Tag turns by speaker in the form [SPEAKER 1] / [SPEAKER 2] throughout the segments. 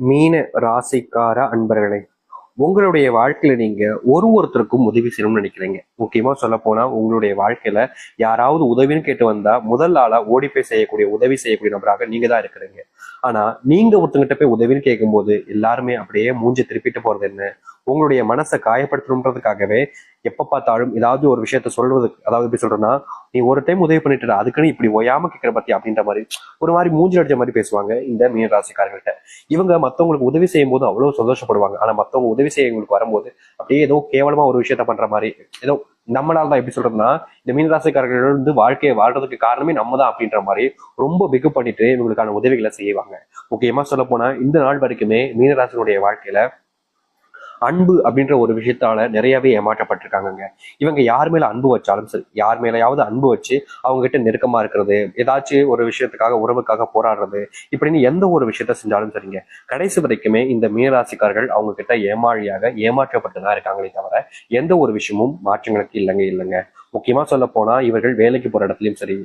[SPEAKER 1] மீன ராசிக்கார அன்பர்களே, உங்களுடைய வாழ்க்கையில நீங்க ஒருத்தருக்கும் உதவி செய்யணும்னு நினைக்கிறீங்க. முக்கியமா சொல்ல போனா உங்களுடைய வாழ்க்கையில யாராவது உதவின்னு கேட்டு வந்தா முதல் ஆளா ஓடி போய் செய்யக்கூடிய உதவி செய்யக்கூடிய நபராக நீங்க தான் இருக்கிறீங்க. ஆனா நீங்க ஒருத்தங்கிட்ட போய் உதவின்னு கேட்கும்போது எல்லாருமே அப்படியே மூஞ்சி திருப்பிட்டு போறது என்ன, உங்களுடைய மனசை காயப்படுத்தணுன்றதுக்காகவே எப்ப பார்த்தாலும் ஏதாவது ஒரு விஷயத்த சொல்றதுக்கு, அதாவது எப்படி சொல்றேன்னா, நீ ஒரு டைம் உதவி பண்ணிட்டு அதுக்குன்னு இப்படி ஒயாம கேட்கிற பத்தி அப்படின்ற மாதிரி ஒரு மாதிரி மூஞ்சி அடிச்ச மாதிரி பேசுவாங்க இந்த மீன ராசிக்காரர்கள்ட்ட. இவங்க மத்தவங்களுக்கு உதவி செய்யும் போது அவ்வளவு சந்தோஷப்படுவாங்க. ஆனா மத்தவங்க உதவி செய்ய இவங்களுக்கு வரும்போது அப்படியே ஏதோ கேவலமா ஒரு விஷயத்த பண்ற மாதிரி, ஏதோ நம்மளால தான் எப்படி சொல்றதுன்னா, இந்த மீனராசிக்காரர்கள் வந்து வாழ்க்கையை வாழ்றதுக்கு காரணமே நம்ம தான் அப்படின்ற மாதிரி ரொம்ப பிகு பண்ணிட்டு இவங்களுக்கான உதவிகளை செய்வாங்க. முக்கியமா சொல்ல போனா இந்த நாள் வரைக்குமே மீனராசினுடைய வாழ்க்கையில அன்பு அப்படின்ற ஒரு விஷயத்தால நிறையவே ஏமாற்றப்பட்டிருக்காங்க. இவங்க யார் மேல அன்பு வச்சாலும் சரி, யார் மேலேயாவது அன்பு வச்சு அவங்க கிட்ட நெருக்கமா இருக்கிறது, ஏதாச்சும் ஒரு விஷயத்துக்காக உறவுக்காக போராடுறது, இப்படின்னு எந்த ஒரு விஷயத்த செஞ்சாலும் சரிங்க, கடைசி வரைக்குமே இந்த மீனராசிக்காரர்கள் அவங்க கிட்ட ஏமாளியாக ஏமாற்றப்பட்டுதான் இருக்காங்களே தவிர எந்த ஒரு விஷயமும் மாற்றங்களுக்கு இல்லைங்க. முக்கியமா சொல்ல போனா இவர்கள் வேலைக்கு போற இடத்துலயும் சரி,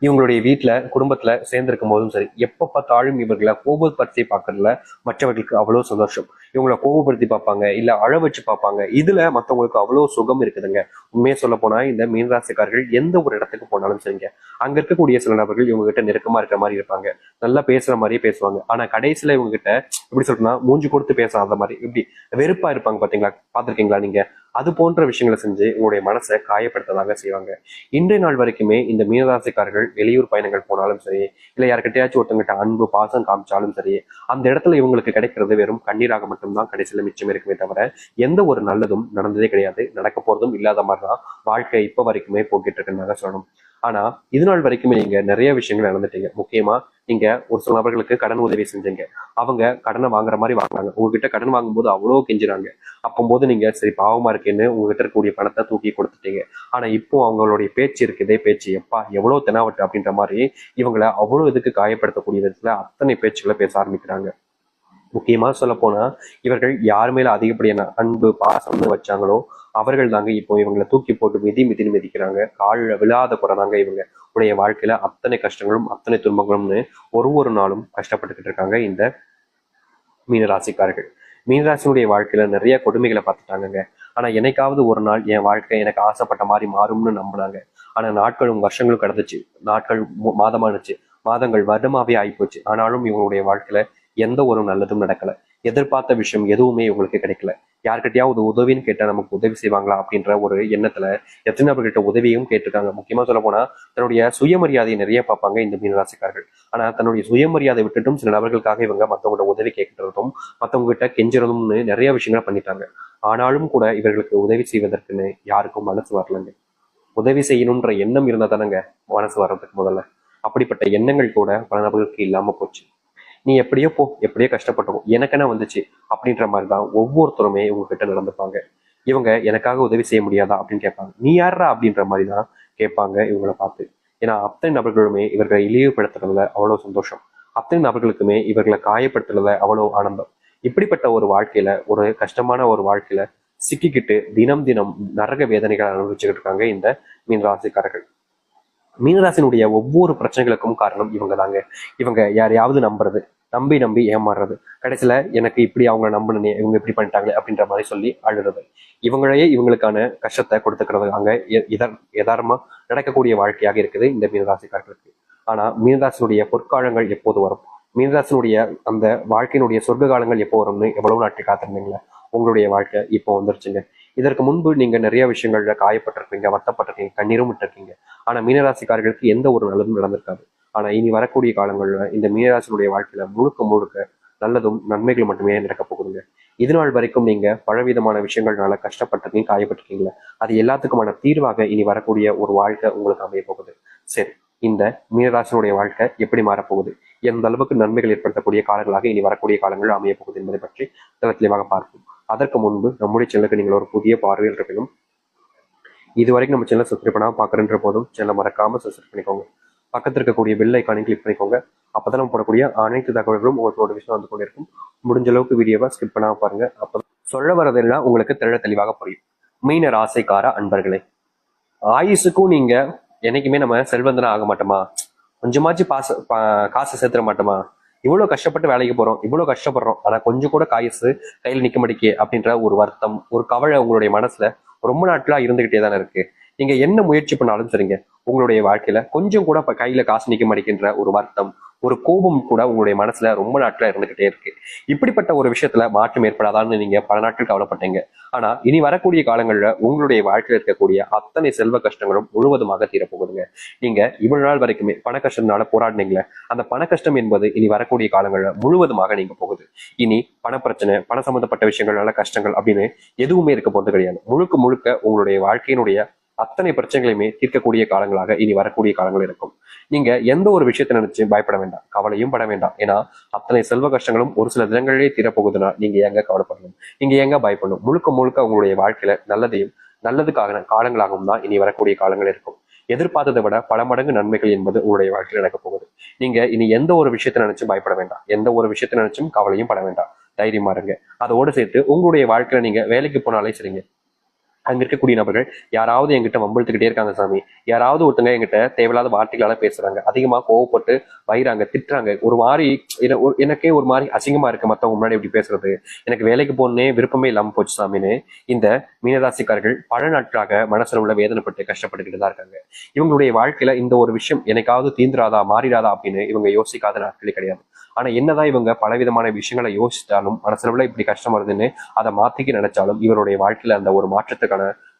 [SPEAKER 1] இவங்களுடைய வீட்டுல குடும்பத்துல சேர்ந்திருக்கும் போதும் சரி, எப்ப பார்த்தாலும் இவர்களை கோபப்படுத்தி பார்க்கறதுல மற்றவர்களுக்கு அவ்வளவு சந்தோஷம். இவங்களை கோபப்படுத்தி பார்ப்பாங்க, இல்ல அழ வச்சு பார்ப்பாங்க. இதுல மற்றவங்களுக்கு அவ்வளவு சுகம் இருக்குதுங்க. உண்மையை சொல்ல போனா இந்த மீனராசிக்காரர்கள் எந்த ஒரு இடத்துக்கு போனாலும் சரிங்க, அங்க இருக்கக்கூடிய சில நபர்கள் இவங்க கிட்ட நெருக்கமா இருக்கிற மாதிரி இருப்பாங்க, நல்லா பேசுற மாதிரியே பேசுவாங்க. ஆனா கடைசியில இவங்க கிட்ட எப்படி சொல்றேன்னா, மூஞ்சி கொடுத்து பேசாத மாதிரி இப்படி வெறுப்பா இருப்பாங்க. பாத்தீங்களா, பாத்திருக்கீங்களா நீங்க? அது போன்ற விஷயங்களை செஞ்சு உங்களுடைய மனசை காயப்படுத்ததாங்க செய்வாங்க. இன்றைய நாள் வரைக்குமே இந்த மீனராசிக்காரர்கள் வெளியூர் பயணங்கள் போனாலும் சரி, இல்லை யாருக்கிட்டையாச்சும் ஒருத்தங்கிட்ட அன்பு பாசம் காமிச்சாலும் சரி, அந்த இடத்துல இவங்களுக்கு கிடைக்கிறது வெறும் கண்ணீராக மட்டும்தான் கடைசியில மிச்சம் இருக்குமே தவிர எந்த ஒரு நல்லதும் நடந்ததே கிடையாது. நடக்க போறதும் இல்லாத மாதிரிதான் வாழ்க்கை இப்ப வரைக்குமே போக்கிட்டு இருக்குன்னு சொல்லணும். ஆனா இது நாள் வரைக்குமே நீங்க நிறைய விஷயங்கள் நடந்துட்டீங்க. முக்கியமா நீங்க ஒரு சில நபர்களுக்கு கடன் உதவி செஞ்சீங்க. அவங்க கடனை வாங்குற மாதிரி வாங்குறாங்க. உங்ககிட்ட கடன் வாங்கும்போது அவ்வளோ கெஞ்சுறாங்க. அப்போது நீங்க சரி பாவமா இருக்கேன்னு உங்ககிட்ட இருக்கக்கூடிய பணத்தை தூக்கி கொடுத்துட்டீங்க. ஆனா இப்போ அவங்களுடைய பேச்சு இருக்குதே பேச்சு, எப்பா எவ்வளவு தெனாவட்டு அப்படின்ற மாதிரி இவங்களை அவ்வளவு இதுக்கு காயப்படுத்தக்கூடிய விதத்துல அத்தனை பேச்சுக்களை பேச ஆரம்பிக்கிறாங்க. முக்கியமா சொல்ல போனா இவர்கள் யார் மேல அதிகப்படியான அன்பு பாசம்னு வச்சாங்களோ அவர்கள் தாங்க இப்போ இவங்களை தூக்கி போட்டு மிதின்னு மிதிக்கிறாங்க. காலில் விழாத குறை தாங்க இவங்க உடைய வாழ்க்கையில அத்தனை கஷ்டங்களும் அத்தனை துன்பங்களும்னு ஒரு நாளும் கஷ்டப்பட்டுக்கிட்டு இருக்காங்க இந்த மீனராசிக்காரர்கள். மீனராசினுடைய வாழ்க்கையில நிறைய கொடுமைகளை பார்த்துட்டாங்க. ஆனா என்னைக்காவது ஒரு நாள் என் வாழ்க்கை எனக்கு ஆசைப்பட்ட மாதிரி மாறும்னு நம்பினாங்க. ஆனா நாட்களும் வருஷங்களும் கடந்துச்சு, நாட்கள் மாதமானுச்சு, மாதங்கள் வருடமாவே ஆயிப்போச்சு. ஆனாலும் இவங்களுடைய வாழ்க்கையில எந்த ஒரு நல்லதும் நடக்கல. எதிர்பார்த்த விஷயம் எதுவுமே இவங்களுக்கு கிடைக்கல. யார்கிட்டயாவது உதவின்னு கேட்டா நமக்கு உதவி செய்வாங்களா அப்படின்ற ஒரு எண்ணத்துல எத்தனை நபர்கிட்ட உதவியும் கேட்டிருக்காங்க. முக்கியமா சொல்ல போனா தன்னுடைய சுயமரியாதையை நிறைய பார்ப்பாங்க இந்த மீனராசிக்காரர்கள். ஆனா தன்னுடைய சுயமரியாதை விட்டுட்டும் சில நபர்களுக்காக இவங்க மற்றவங்கள்ட்ட உதவி கேட்கறதும் மற்றவங்க கிட்ட கெஞ்சுறதும்னு நிறைய விஷயங்களை பண்ணிட்டாங்க. ஆனாலும் கூட இவர்களுக்கு உதவி செய்வதற்குன்னு யாருக்கும் மனசு வரலங்க. உதவி செய்யணும்ன்ற எண்ணம் இருந்தா தானங்க மனசு வர்றதுக்கு முதல்ல. அப்படிப்பட்ட எண்ணங்கள் கூட பல நபர்களுக்கு இல்லாம போச்சு. நீ எப்படியோ போ, எப்படியோ கஷ்டப்பட்டோம், எனக்கு என்ன வந்துச்சு அப்படின்ற மாதிரிதான் ஒவ்வொருத்தருமே இவங்க கிட்ட நடந்துப்பாங்க. இவங்க எனக்காக உதவி செய்ய முடியாதா அப்படின்னு கேட்பாங்க. நீ யாரா அப்படின்ற மாதிரி தான் கேட்பாங்க இவங்களை பார்த்து. ஏன்னா அத்தனை நபர்களுமே இவர்களை இழிவுபடுத்துறதுல அவ்வளவு சந்தோஷம், அத்தனை நபர்களுக்குமே இவர்களை காயப்படுத்துறதுல அவ்வளவு ஆனந்தம். இப்படிப்பட்ட ஒரு வாழ்க்கையில, ஒரு கஷ்டமான ஒரு வாழ்க்கையில சிக்கிக்கிட்டு தினம் தினம் நரக வேதனைகளை அனுபவிச்சுக்கிட்டு இருக்காங்க இந்த மீனராசிக்காரர்கள். மீனராசினுடைய ஒவ்வொரு பிரச்சனைகளுக்கும் காரணம் இவங்க தாங்க. இவங்க யாரையாவது நம்புறது, நம்பி நம்பி ஏமாறுறது, கடைசியில எனக்கு இப்படி அவங்க நம்பினே இவங்க இப்படி பண்ணிட்டாங்களே அப்படின்ற மாதிரி சொல்லி அழுறது, இவங்களையே இவங்களுக்கான கஷ்டத்தை கொடுத்துக்கிறது அங்க யதார்த்தமா நடக்கக்கூடிய வாழ்க்கையாக இருக்குது இந்த மீனராசிக்காரர்களுக்கு. ஆனா மீனராசினுடைய பொற்காலங்கள் எப்போது வரும், மீனராசினுடைய அந்த வாழ்க்கையினுடைய சொர்க்க காலங்கள் எப்போ வரும்னு எவ்வளவு நாட்கள் காத்திருந்தீங்களா? உங்களுடைய வாழ்க்கை இப்போ வந்துருச்சுங்க. இதற்கு முன்பு நீங்க நிறைய விஷயங்கள்ல காயப்பட்டிருப்பீங்க, வருத்தப்பட்டிருக்கீங்க, கண்ணீரும் விட்டுருக்கீங்க. ஆனா மீனராசிக்காரர்களுக்கு எந்த ஒரு நல்லதும் நடந்திருக்காது. ஆனா இனி வரக்கூடிய காலங்கள்ல இந்த மீனராசினுடைய வாழ்க்கையில முழுக்க முழுக்க நல்லதும் நன்மைகள் மட்டுமே நடக்க போகுதுங்க. இது நாள் வரைக்கும் நீங்க பலவிதமான விஷயங்கள்னால கஷ்டப்பட்டிருக்கீங்க, காயப்பட்டிருக்கீங்களா, அது எல்லாத்துக்குமான தீர்வாக இனி வரக்கூடிய ஒரு வாழ்க்கை உங்களுக்கு அமைய போகுது. சரி, இந்த மீனராசினுடைய வாழ்க்கை எப்படி மாறப்போகுது, எந்த அளவுக்கு நன்மைகள் ஏற்படுத்தக்கூடிய காலங்களாக இனி வரக்கூடிய காலங்கள் அமைய போகுது என்பதை பற்றி தெளிவாக பார்ப்போம். அதற்கு முன்பு நம்முடைய சேனலுக்கு நீங்கள் ஒரு புதிய பார்வையில் இருக்கணும். இது வரைக்கும் நம்ம சேனல் சப்ஸ்கிரைப் பண்ணாம பாக்குறன்ற போதும் சேனலை மறக்காம சப்ஸ்கிரைப் பண்ணிக்கோங்க. பக்கத்தில் இருக்கக்கூடிய பெல் ஐக்கானை கிளிக் பண்ணிக்கோங்க. அப்பதான் நம்ம போடக்கூடிய அனைத்து தகவல்களும் உங்களுக்கு நோட்டிஃபிகேஷன் வந்து கொண்டிருக்கும். முடிஞ்ச அளவுக்கு வீடியோவை ஸ்கிப் பண்ணாம பாருங்க. அப்போ சொல்ல வரதெல்லாம் உங்களுக்கு தெளிவாக புரியும். மீன ராசிக்கார அன்பர்களே, ஆயுசுக்கும் நீங்க என்னைக்குமே நம்ம செல்வந்தனா ஆக மாட்டோமா, கொஞ்சமாச்சு காசை சேர்த்துட மாட்டோமா, இவ்வளவு கஷ்டப்பட்டு வேலைக்கு போறோம், இவ்வளவு கஷ்டப்படுறோம், ஆனா கொஞ்சம் கூட காசு கையில் நிக்க மாட்டேங்க அப்படின்ற ஒரு வருத்தம், ஒரு கவலை உங்களுடைய மனசுல ரொம்ப நாட்களா இருந்துகிட்டே தானே இருக்கு. நீங்க என்ன முயற்சி பண்ணாலும் சரிங்க, உங்களுடைய வாழ்க்கையில கொஞ்சம் கூட இப்ப கையில காசு நிக்க மாட்டேங்கின்ற ஒரு வருத்தம், ஒரு கோபம் கூட உங்களுடைய மனசுல ரொம்ப நாட்களா இருந்துகிட்டே இருக்கு. இப்படிப்பட்ட ஒரு விஷயத்துல மாற்றம் ஏற்படாதான்னு நீங்க பல நாட்கள் கவலைப்பட்டீங்க. ஆனா இனி வரக்கூடிய காலங்கள்ல உங்களுடைய வாழ்க்கையில் இருக்கக்கூடிய அத்தனை செல்வ கஷ்டங்களும் முழுவதுமாக தீரப்போகுதுங்க. நீங்க இவ்வளவு நாள் வரைக்குமே பண கஷ்டத்தினால போராடினீங்களே, அந்த பண கஷ்டம் என்பது இனி வரக்கூடிய காலங்கள்ல முழுவதுமாக நீங்க போகுது. இனி பணப்பிரச்சனை, பண சம்பந்தப்பட்ட விஷயங்கள்னால கஷ்டங்கள் அப்படின்னு எதுவுமே இருக்க போறது கிடையாது. முழுக்க முழுக்க உங்களுடைய வாழ்க்கையினுடைய அத்தனை பிரச்சனைகளையுமே தீர்க்கக்கூடிய காலங்களாக இனி வரக்கூடிய காலங்கள் இருக்கும். நீங்க எந்த ஒரு விஷயத்தை நினைச்சு பயப்பட வேண்டாம், கவலையும் பட வேண்டாம். ஏன்னா அத்தனை செல்வ கஷ்டங்களும் ஒரு சில தினங்களிலே தீரப்போகுதுன்னா நீங்க ஏங்க கவலைப்படணும், நீங்க ஏங்க பயப்படணும். முழுக்க முழுக்க உங்களுடைய வாழ்க்கையில நல்லதையும் நல்லதுக்காக காலங்களாகவும் தான் இனி வரக்கூடிய காலங்கள் இருக்கும். எதிர்பார்த்ததை விட பல மடங்கு நன்மைகள் என்பது உங்களுடைய வாழ்க்கையில் நடக்க போகுது. நீங்க இனி எந்த ஒரு விஷயத்தை நினைச்சும் பயப்பட வேண்டாம், எந்த ஒரு விஷயத்தை நினைச்சும் கவலையும் பட வேண்டாம். தைரியமா இருங்க. அதோடு சேர்த்து உங்களுடைய வாழ்க்கையில நீங்க வேலைக்கு போனாலே சரிங்க, அங்க இருக்கக்கூடிய நபர்கள் யாராவது என்கிட்ட வம்பிழுத்துக்கிட்டே இருக்காங்க சாமி, யாராவது ஒருத்தங்க என்கிட்ட தேவையில்லாத வார்த்தைகளால பேசுறாங்க, அதிகமா கோவப்பட்டு வைறாங்க, திட்டுறாங்க, ஒரு மாதிரி எனக்கே ஒரு மாதிரி அசிங்கமா இருக்கு மத்தவங்க முன்னாடி இப்படி பேசுறது, எனக்கு வேலைக்கு போனே விருப்பமே இல்லாம போச்சு சாமின்னு இந்த மீனராசிக்காரர்கள் பல நாட்களாக மனசுல உள்ள வேதனைப்பட்டு கஷ்டப்பட்டுக்கிட்டு தான் இருக்காங்க. இவங்களுடைய வாழ்க்கையில இந்த ஒரு விஷயம் எனக்காவது தீந்துராதா மாறிடாதா அப்படின்னு இவங்க யோசிக்காத நாட்களே கிடையாது. ஆனா என்னதான் இவங்க பலவிதமான விஷயங்களை யோசிச்சாலும் மனசுல இப்படி கஷ்டம் வருதுன்னு அதை மாத்திக்க நினைச்சாலும் இவருடைய வாழ்க்கையில அந்த ஒரு மாற்றத்துக்கான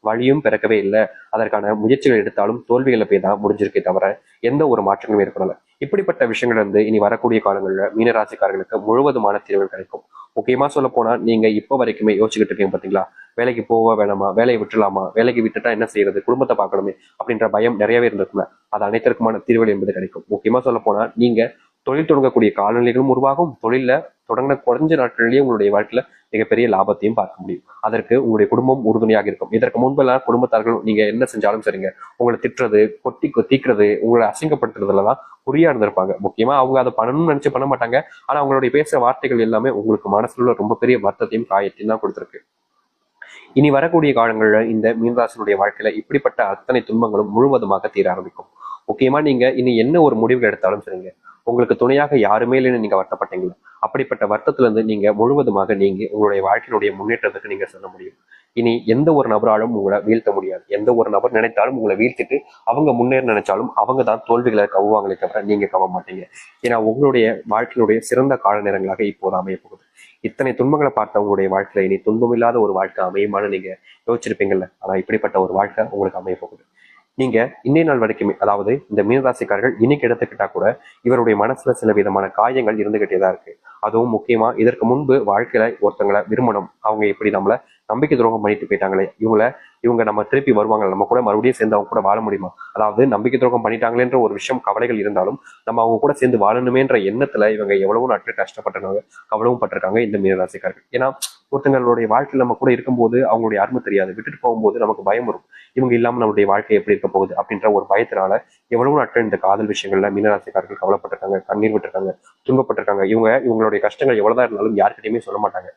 [SPEAKER 1] வழியும் பிறக்கவே இல்லை. அதற்கான முயற்சிகள் எடுத்தாலும் தோல்விகளை போய் தான் முடிஞ்சிருக்கே தவிர எந்த ஒரு மாற்றங்களும் ஏற்படல. இப்படிப்பட்ட விஷயங்கள் வந்து இனி வரக்கூடிய காலங்கள்ல மீனராசிக்காரர்களுக்கு முழுவதுமான தீர்வுகள் கிடைக்கும். முக்கியமா சொல்ல போனா நீங்க இப்ப வரைக்குமே யோசிச்சுக்கிட்டு இருக்கீங்க பாத்தீங்களா, வேலைக்கு போக வேணாமா, வேலையை விட்டுலாமா, வேலைக்கு விட்டுட்டா என்ன செய்யறது, குடும்பத்தை பார்க்கணுமே அப்படின்ற பயம் நிறையவே இருந்திருக்கும்ல. அது அனைத்திற்குமான தீர்வுகள் என்பது கிடைக்கும். முக்கியமா சொல்ல போனா நீங்க தொழில் தொடங்கக்கூடிய காலநிலைகளும் உருவாகும். தொழில தொடங்கின குறைஞ்ச நாட்களிலேயே உங்களுடைய வாழ்க்கையில மிகப்பெரிய லாபத்தையும் பார்க்க முடியும். அதற்கு உங்களுடைய குடும்பம் உறுதுணையாக இருக்கும். இதற்கு முன்பெல்லாம் குடும்பத்தார்கள் நீங்க என்ன செஞ்சாலும் சரிங்க, உங்களை திட்டுறது, தீக்கிறது, உங்களை அசிங்கப்படுத்துறதுலதான் குறியா இருந்திருப்பாங்க. முக்கியமா அவங்க அதை பண்ணணும்னு நினைச்சு பண்ண மாட்டாங்க. ஆனா அவங்களுடைய பேசுற வார்த்தைகள் எல்லாமே உங்களுக்கு மனசுல ரொம்ப பெரிய வருத்தத்தையும் காயத்தையும் தான் கொடுத்திருக்கு. இனி வரக்கூடிய காலங்கள்ல இந்த மீனராசினுடைய வாழ்க்கையில இப்படிப்பட்ட அத்தனை துன்பங்களும் முழுவதுமாக தீர ஆரம்பிக்கும். முக்கியமா நீங்க இனி என்ன ஒரு முடிவுகள் எடுத்தாலும் சரிங்க, உங்களுக்கு துணையாக யாருமே இல்லைன்னு நீங்க வருத்தப்பட்டீங்களா, அப்படிப்பட்ட வருத்தத்துல இருந்து நீங்க முழுவதுமாக நீங்க உங்களுடைய வாழ்க்கையினுடைய முன்னேற்றத்துக்கு நீங்க சொல்ல முடியும். இனி எந்த ஒரு நபராலும் உங்களை வீழ்த்த முடியாது. எந்த ஒரு நபர் நினைத்தாலும் உங்களை வீழ்த்திட்டு அவங்க முன்னேற நினைச்சாலும் அவங்க தான் தோல்விகளை கவுவாங்களே தவிர நீங்க கவ மாட்டீங்க. ஏன்னா உங்களுடைய வாழ்க்கையினுடைய சிறந்த கால நேரங்களாக இப்போது அமைய போகுது. இத்தனை துன்பங்களை பார்த்த உங்களுடைய வாழ்க்கையில இனி துன்பமில்லாத ஒரு வாழ்க்கை அமையுமான்னு நீங்க யோசிச்சிருப்பீங்கல்ல. ஆனா இப்படிப்பட்ட ஒரு வாழ்க்கை உங்களுக்கு அமைய போகுது. நீங்க இன்னைய நாள் வரைக்குமே, அதாவது இந்த மீனராசிக்காரர்கள் இன்னைக்கு எடுத்துக்கிட்டா கூட இவருடைய மனசுல சில விதமான காயங்கள் இருந்துகிட்டே தான் இருக்கு. அதுவும் முக்கியமா இதற்கு முன்பு வாழ்க்கையில ஒருத்தங்களை விரும்பணும், அவங்க எப்படி நம்மள நம்பிக்கை துரோகம் பண்ணிட்டு போயிட்டாங்களே, இவங்க நம்ம திருப்பி வருவாங்க, நம்ம கூட மறுபடியும் சேர்ந்து அவங்க கூட வாழ முடியுமா, அதாவது நம்பிக்கை துரோகம் பண்ணிட்டாங்களேன்ற ஒரு விஷயம் கவலைகள் இருந்தாலும் நம்ம அவங்க கூட சேர்ந்து வாழணுமேன்ற எண்ணத்துல இவங்க எவ்வளவு நாட்கள் கஷ்டப்பட்டிருக்காங்க, கவலவும் பட்டிருக்காங்க இந்த மீனராசிக்காரர்கள். ஏன்னா ஒருத்தங்களுடைய வாழ்க்கையில் நம்ம கூட இருக்கும்போது அவங்களுடைய அருமை தெரியாது, விட்டுட்டு போகும்போது நமக்கு பயம் வரும், இவங்க இல்லாம நம்மளுடைய வாழ்க்கை எப்படி இருக்க போகுது அப்படின்ற ஒரு பயத்தினால எவ்வளவு நாட்கள் இந்த காதல் விஷயங்கள்ல மீனராசிக்காரர்கள் கவலைப்பட்டிருக்காங்க, கண்ணீர் விட்டுருக்காங்க, துன்பப்பட்டிருக்காங்க. இவங்களுடைய கஷ்டங்கள் எவ்வளவுதான் இருந்தாலும் யார்கிட்டயுமே சொல்ல மாட்டாங்க,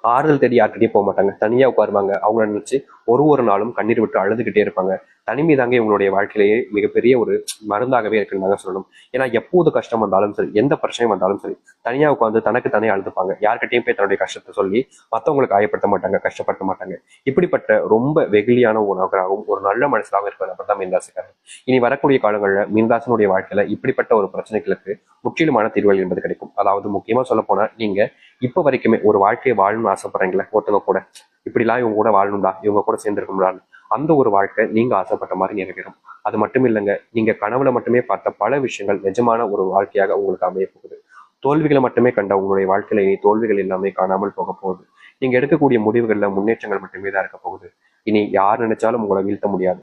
[SPEAKER 1] ஆறுதல் தேடி யார்கிட்டயும் போக மாட்டாங்க, தனியா உட்காருவாங்க. அவங்கள நினைச்சு ஒரு நாளும் கண்ணீர் விட்டு அழுதுகிட்டே இருப்பாங்க. தனிமை தாங்க இவங்களுடைய வாழ்க்கையிலேயே மிகப்பெரிய ஒரு மருந்தாகவே இருக்குன்னு தாங்க சொல்லணும். ஏன்னா எப்போது கஷ்டம் வந்தாலும் சரி, எந்த பிரச்சனையும் வந்தாலும் சரி, தனியா உட்காந்து தனக்கு தனியா அழுதுப்பாங்க. யார்கிட்டயும் போய் தன்னுடைய கஷ்டத்தை சொல்லி மற்றவங்களுக்கு காயப்படுத்த மாட்டாங்க, கஷ்டப்படுத்த மாட்டாங்க. இப்படிப்பட்ட ரொம்ப வெகுளியான ஒரு நபராகவும் ஒரு நல்ல மனசாகவும் இருக்கிற நபர் தான் மீனராசிக்காரர். இனி வரக்கூடிய காலங்களில் மீனராசினுடைய வாழ்க்கையில இப்படிப்பட்ட ஒரு பிரச்சனைகளுக்கு முற்றிலுமான தீர்வுகள் என்பது கிடைக்கும். அதாவது முக்கியமா சொல்ல போனா நீங்க இப்ப வரைக்குமே ஒரு வாழ்க்கையை வாழணும்னு ஆசைப்படுறீங்களா, ஒருத்தவங்க கூட இப்படிலாம் இவங்க கூட வாழணும்டா, இவங்க கூட சேர்ந்துருக்கணும்டான்னு, அந்த ஒரு வாழ்க்கை நீங்க ஆசைப்பட்ட மாதிரி நிறைவேறும். அது மட்டும் இல்லைங்க, நீங்க கனவுல மட்டுமே பார்த்த பல விஷயங்கள் நிஜமான ஒரு வாழ்க்கையாக உங்களுக்கு அமைய போகுது. தோல்விகளை மட்டுமே கண்ட உங்களுடைய வாழ்க்கையில இனி தோல்விகள் எல்லாமே காணாமல் போக போகுது. நீங்க எடுக்கக்கூடிய முடிவுகள்ல முன்னேற்றங்கள் மட்டுமே தான் இருக்க போகுது. இனி யார் நினைச்சாலும் உங்களை வீழ்த்த முடியாது.